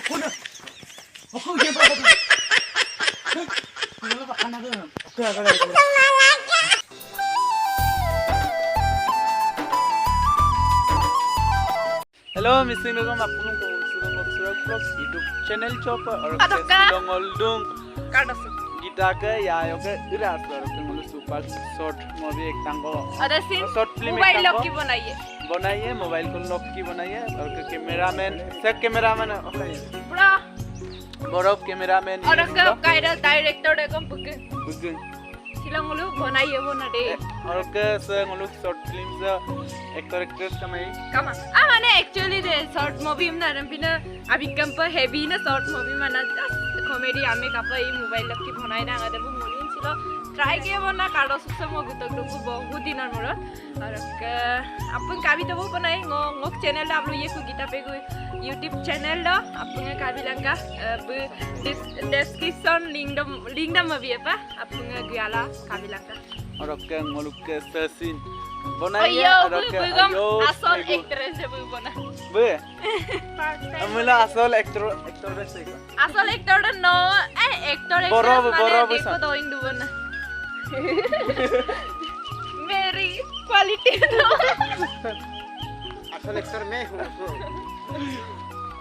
Hello, Mr. Nugam, apun ko Surang Vlog YouTube channel chop Surang Oldung Geeta ke ya yo ke iras ngulu super short movie ek tango short film mobile lock की बनाइए मोबाइल को लॉक की बनाइए और कैमरामैन सब कैमरामैन पूरा बरफ कैमरामैन और कायदा डायरेक्टर देखो बुकिंग बुकिंग सिलंगलु बनाइए वो ना दे और के से ngulu short film से एक्टर एक्ट्रेस कमाई कमा माने एक्चुअली दे शॉर्ट मूवी में ना रंपिना अभी कंप हेवी ना शॉर्ट मूवी में ना कॉमेडी आमे कापा ये मोबाइल लॉक की बनाई ना आगे वो मोलिन सिलो ट्राई किया वो ना कार्डो सुक्से मोगु तक डुगु बहुत दिन और अपन काबी तो वो बनाए ngok channel dah upload ye ku Geeta pe ku YouTube channel dah अपन काबी लंगा description link dah mabi apa अपन gala काबी लंगा और के ngulu के sesin बनाइए और के asal actress je bu bana बे अमला asal actor वैसे asal actor no actor बरो देखो तो इन दुबना मेरी क्वालिटी नो असल एक्टर मैं हूं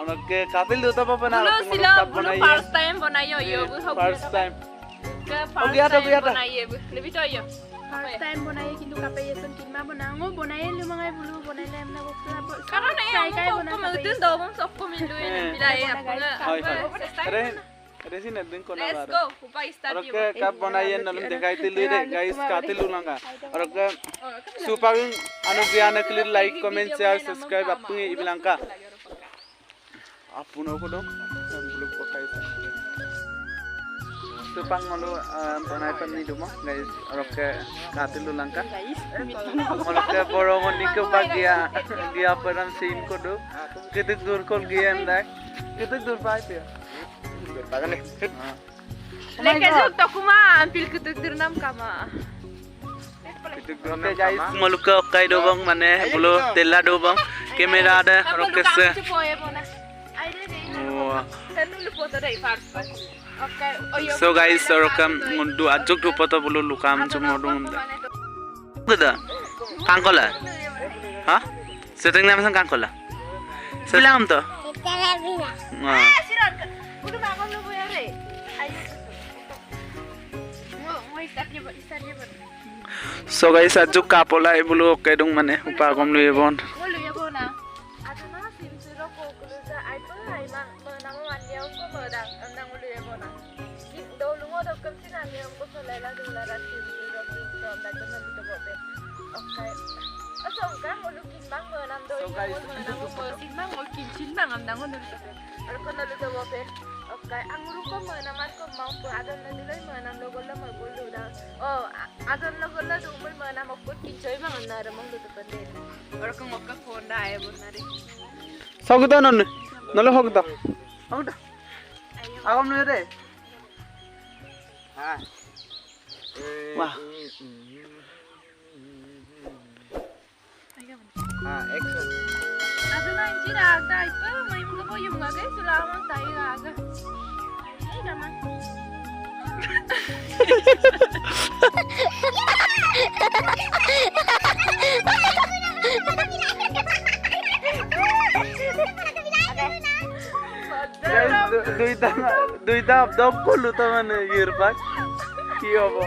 उनके काबिल दोता पापा ना बनाइए फर्स्ट टाइम बनाइए यो फर्स्ट टाइम हो गया बनाइए लेबी तो यो फर्स्ट टाइम बनाइए किंतु कापे ये सन किनमा बनाओ बनाइए ले मंगाई बुलु बनाइले हमना को कारण नहीं हम को मिलते दो हम सबको मिलु मिलाए अरे रेसी ने दिन को ना लेट्स गो ऊपर स्टार्ट और के कब बनाइए नलम दिखाई तिलु रे गाइस कातिलु लंगा और के सुपर अनुज्ञान click like comment share subscribe आपु इबलंका आपुनो को दो ब्लॉग पकाई सुपांग मलो बनाई पन्नी दुमो गाइस और के कातिलु लंका और के बरोमनी को गया परम सीन को दो कितने दूर को गया अंदर कितने दूर पाए थे लेके जो तकुमा अम्पिल कुतुक नाम कामा ओके गाइस मलुक ओकाई दो बंग माने बुलो तेला दो बंग camera ada rokese so guys rokam mundu ajuk du poto bulo lukam chumodum geda kangkola ha seteng nam sang kangkola selam to udah makan lu ya re ayo mau start so guys ajuk kapola bulo oke dong mane upa kom lu yebon lu yebon na aduna sim siro ko kuluza ai pa ai ma menang wan dia ko medang andang lu yebon na do lu mo do kam sin ani am ko solela do la sim siro ko from da kana lu to bobe okay asong ka mo lu kin bang menang do sim bang mo kin sin bang andang lu to ko na lu to bobe okay ang ruko mo naman ko mau po adon na dilay mo nam logo la maguldo da oh adon logo la do mo na magput kinchoy mga naramang luto pande or kung okka phone da ay bon na rin sagda non nalo hogda agam no re ha wah ha action adon ang jira agda ipa may mga po yung mga guys sulamang tayo aga ay naman duita dog ko luto man year back kiyo bo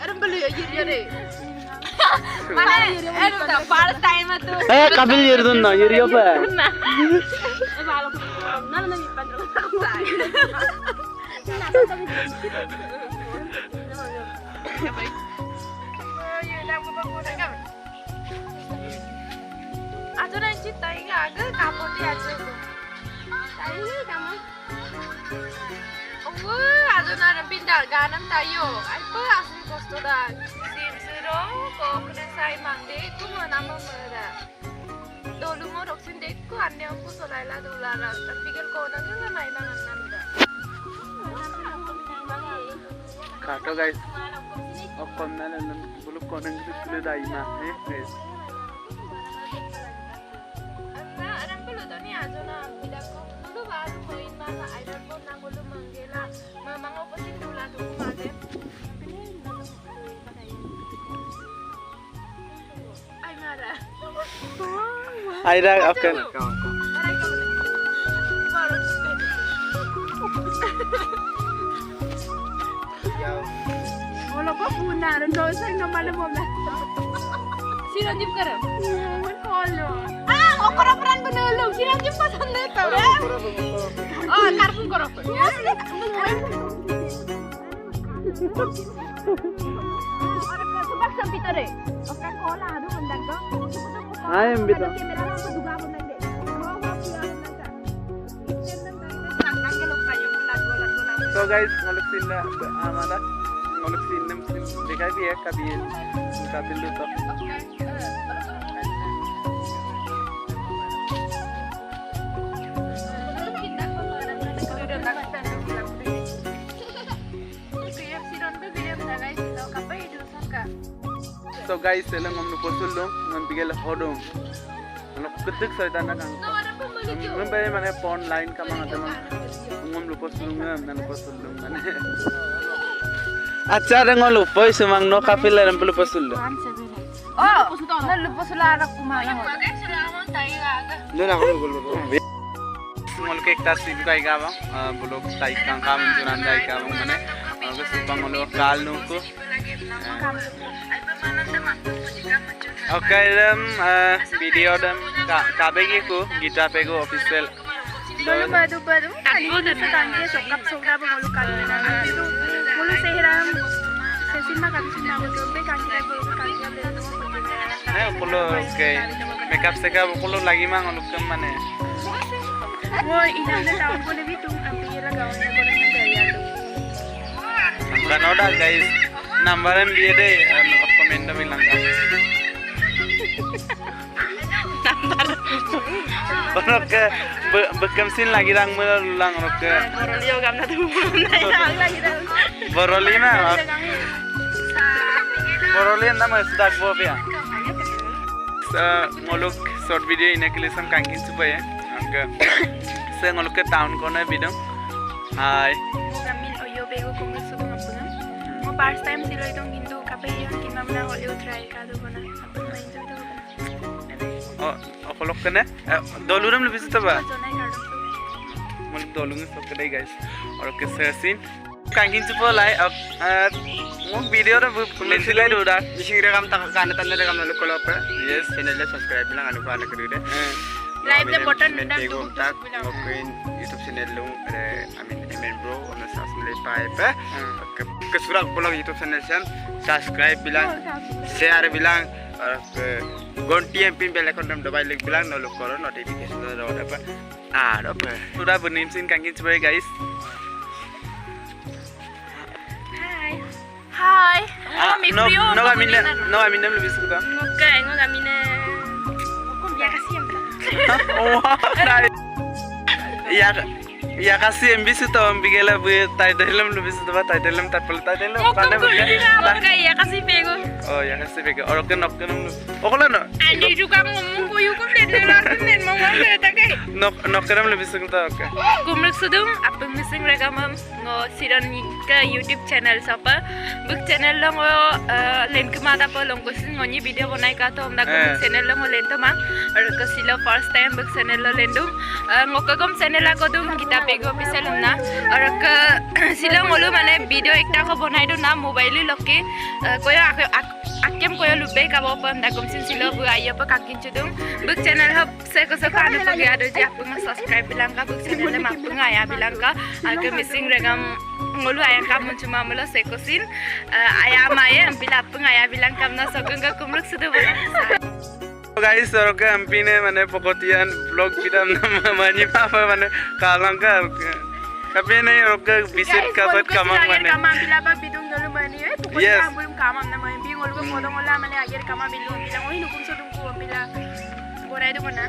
aram belu year re mana aram da first time tu kabil year dun na year yo ba na na mi pandro aja na cita ini agak kamu dia aja tahu kamu oh aja na pindah ganam tayo apa asli kosto dah sim zero kok kena saya mandi itu mana mana dulu mau doksin dekku ane aku selaila dolara tapi kan kau nanti nggak main banget nanda kato guys okon na nan buluk ko nang kulo dai na guys aram bulu to ni aja Aira oke. Kalau kau punya, rendah saya nggak malu mau lah. Si Ranjib kerap. Kalau. Oh korang bener si Ranjib pasang deh tau ya. Oh karpun korang. Orang sebab sampai tadi. Oke kola aduh mendak dong. Ayam gitu. So guys, ngolok sinda amada ngolok sinem sim देखा भी है कभी मुकाबिल तो So guys, selang ngomong posul dong, ngambil hodong, ngomong ketik saya tanda kang. Membayar mana pon line kamang ada mang, ngomong posul ngam, nan posul dong mana. Acara ngomong poy semang no kafe lah, nampak posul dong. Oh, nan lupa sulara kumaya. Nona ngomong ngomong kek tas ibu kai kabang, bulog tai kang kamen juran tai kabang mana, ngomong supang ngomong kal nungku. Okay, video kabegi ko Geeta pego official. Mulu badu. Aku dah tanya sokap sokap mulu kali mana. Itu mulu sehiram. Sesimah kami semua mulu be kasih lagi. Mulu okay. Makeup seka mulu lagi mang mulu kem mana. Woi, ini ada tahun boleh bitung. Ambil lagaunya boleh membayar tu. Bukan order guys. Nambaran dia deh. Komen bilang kan. Orang ke bekamsin lagi rang melulang orang ke. Borolio gamna tu. Lagi dah. Boroli mah. Boroli nama sudah bob ya. Ngolok short video ini kelisam kangkin supaya. Angka. Saya ngolok ke town corner video. Hai. Kami oyo bego kongres sebelum apa kan? Mau first time sih lo itu gitu. Kape yang kita mana oyo try kado mana. Apa main tu tu. Oh, aku lock kan? Doluram lebih suka apa? Mulut dolung itu oke deh guys. Oke sesin. Kangin coba lah. Mau video dah boleh silai dulu dah. Misi rekam tak kan tanda rekam lalu kalau apa? Yes. Channelnya subscribe bilang anu kalau kerja deh. Live the button dan tu tak ngokin YouTube channel lu ada Amin bro ono subscribe pa kesurak pulang YouTube channel subscribe bilang share bilang gonti pin bel icon dam dabai link bilang no koro notification do apa apa sudah bernimsin kangin coba guys. Hai. No kami lebih suka. Oke, kami ya kasih yang Wah, ya kasih MB itu ambigela buat title lebih itu apa title title mana bukan? Oke, ya kasih pego. Oh ya kasih pego. Orang kenok lu. Oh kalau no? Andi juga ngomong kuyu kok dan mau ngomong tak ke? Nok kenam lebih suka oke. Kumruk sudung apa missing rekamam ngo siron ke YouTube channel siapa? Book channel lo ngo len kemana apa lo ngosin ngonyi video bonai kato om nak channel lo ngo len to mang. Ke silo first time book channel lo len dum. Ngo kagom channel aku dum kita pego bisa lum na. Ke silo ngolu mana video ekta ko bonai do na mobile lo ke koyo akem koyo lupe kabo pam da komsin silo bu ayo pa kakin chudum book channel hab se ko so kanu pa gado je apu ma subscribe bilang ka book channel le mapu ngaya bilang ka alke missing regam ngolu ayam kamu cuma melo se ko sin ayam ayam bila apu ngaya bilang kam na so ganga kumruk sudu bona guys orang ke MP ne mana pokotian vlog kita namanya apa mana kalangka tapi ini orang ke visit kasat kamang mana kamang bila ba bidung dulu mani pokoknya belum kamang nama yang bingung lu mau dong lah mana akhir kamang bilang oh ini hukum sedungku bila boleh itu mana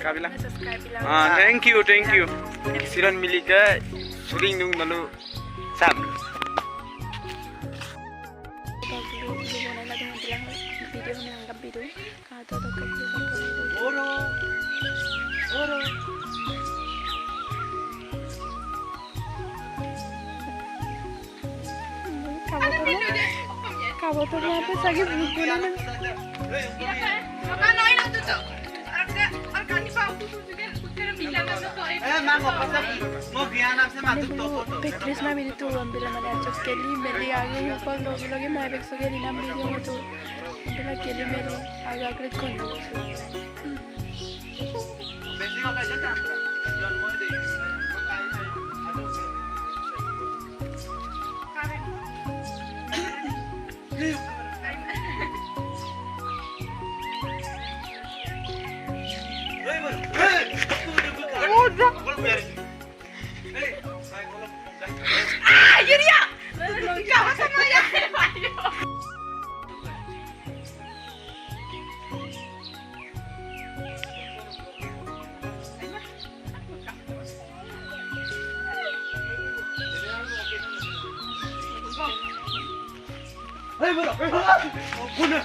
kabila thank you siron milika suring dung lalu sam Kamu tuh apa sakit bukunya? Petrus na bili tu ambila mana acok keli meli age yo pag logi logi mai bek so keli nam bili yo tu ambila keli meli aga kret kon Hei, bro. Guna.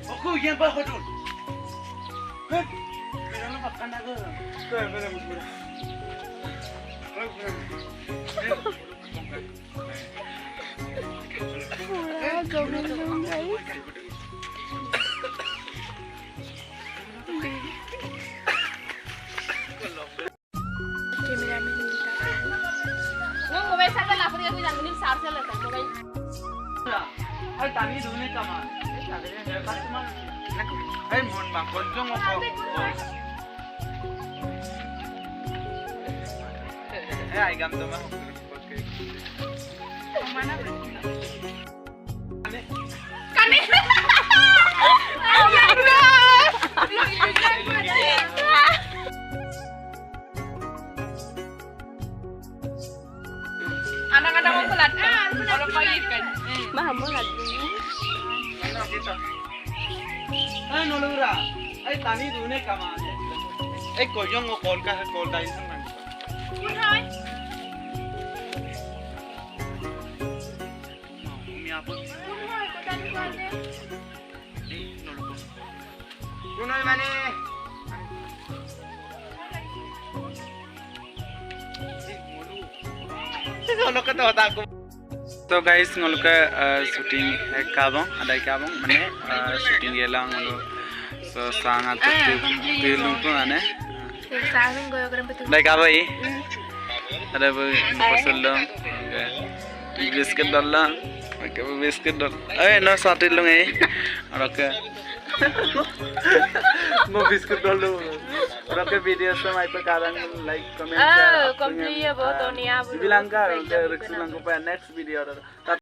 Aku yang bawa dulu. Hei, kita nak makan apa? Kau yang mana muda? Wah, gomel dong guys. Cameraman kita. Nggak mau besar kan lah, pergi aku jangan ini besar sih lah, tak mau. Ay, tani dulu ni kaman. Ay, mon bang, konjong apa? Ay, gam tu mah. Mana berarti? Kani. Anak-anak mau pelat, orang pagi kan. Maham banget. Ay, nolura. Ay, tani dulu ni kaman. Ay, konjong mau call ka, call dah ini sama. Hai. Umi apa? Hai, kau tadi kau ada. Kunoy mani. Kalau kata aku. So guys, ngolu ke shooting kabang, ada kabang, mana shooting gelang ngolu. So sangat terlung tu ane. Saling goyo keren betul. Dai kabai. Ada bu pasalong. Biscuit dalam. Oke, biscuit dalam. No satu long Oke. No biscuit dalam. Oke video sama itu kadang like comment share. Komplit ya, buat Tony ya. Bilang kan, next video.